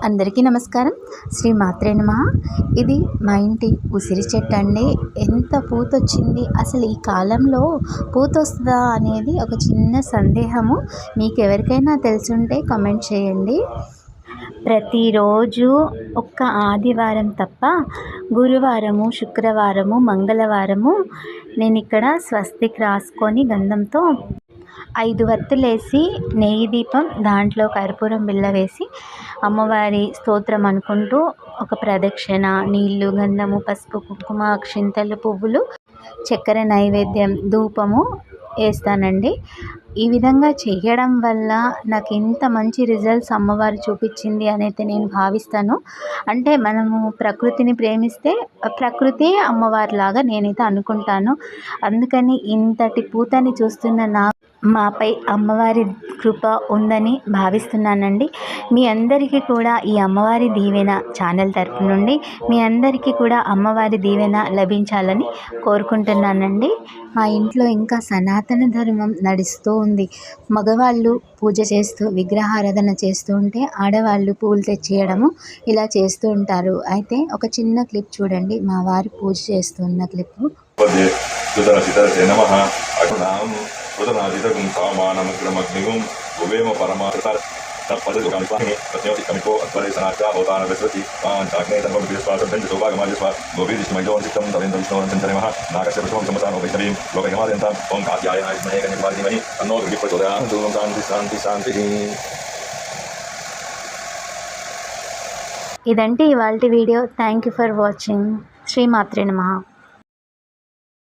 అందరికీ నమస్కారం. శ్రీ మాత్రే నమః. ఇది మా ఇంటి ఉసిరి చెట్టు అండి. ఎంత పూతొచ్చింది, అసలు ఈ కాలంలో పూతొస్తుందా అనేది ఒక చిన్న సందేహము. మీకు ఎవరికైనా తెలుసుంటే కామెంట్ చేయండి. ప్రతిరోజు ఒక్క ఆదివారం తప్ప గురువారము, శుక్రవారము, మంగళవారము నేను ఇక్కడ స్వస్తిక్ రాసుకొని గంధంతో 5 వత్తులేసి నెయ్యి దీపం, దాంట్లో కర్పూరం బిళ్ళ వేసి అమ్మవారి స్తోత్రం అనుకుంటూ ఒక ప్రదక్షిణ, నీళ్లు, గంధము, పసుపు, కుంకుమ, అక్షింతలు, పువ్వులు, చక్కెర నైవేద్యం, ధూపము వేస్తానండి. ఈ విధంగా చేయడం వల్ల నాకు ఇంత మంచి రిజల్ట్స్ అమ్మవారు చూపించింది అనేది నేను భావిస్తాను. అంటే మనము ప్రకృతిని ప్రేమిస్తే ప్రకృతి అమ్మవారిలాగా నేనైతే అనుకుంటాను. అందుకని ఇంతటి పూతని చూస్తున్న మాపై అమ్మవారి కృప ఉందని భావిస్తున్నానండి. మీ అందరికీ కూడా ఈ అమ్మవారి దీవెన ఛానల్ తరపు నుండి మీ అందరికీ కూడా అమ్మవారి దీవెన లభించాలని కోరుకుంటున్నానండి. మా ఇంట్లో ఇంకా సనాతన ధర్మం నడుస్తూ ఉంది. మగవాళ్ళు పూజ చేస్తూ విగ్రహారాధన చేస్తూ ఉంటే ఆడవాళ్ళు పూలు తెచ్చియడము ఇలా చేస్తూ ఉంటారు. అయితే ఒక చిన్న క్లిప్ చూడండి, మా వారు పూజ చేస్తున్న క్లిప్పు. कृतनाजितगुं सामानमग्रमग्निगुं भुवेम परमार्थ तत्पदुकामिस्वामिने प्रत्योतिकमिको अत्परेसनाचा होतानवस्वति पाञ्चाग्ने तन्वविश्वासं सौभागमाजस्वा गोपीदिष्टमयोनिष्टं तवेन्द्रविष्णोरञ्चनमः नागस्य प्रथमं समसानो वैष्णवीं लोकयमाद्यन्तां ओं कात्यायनाय विद्महे कन्यकाधीमहि तन्नो दुर्गिः प्रचोदयात्। ओं शान्ति शान्ति शान्तिः। ఇదంటే ఇవాల్టి వీడియో. Thank you for watching. శ్రీ మాత్రే నమః.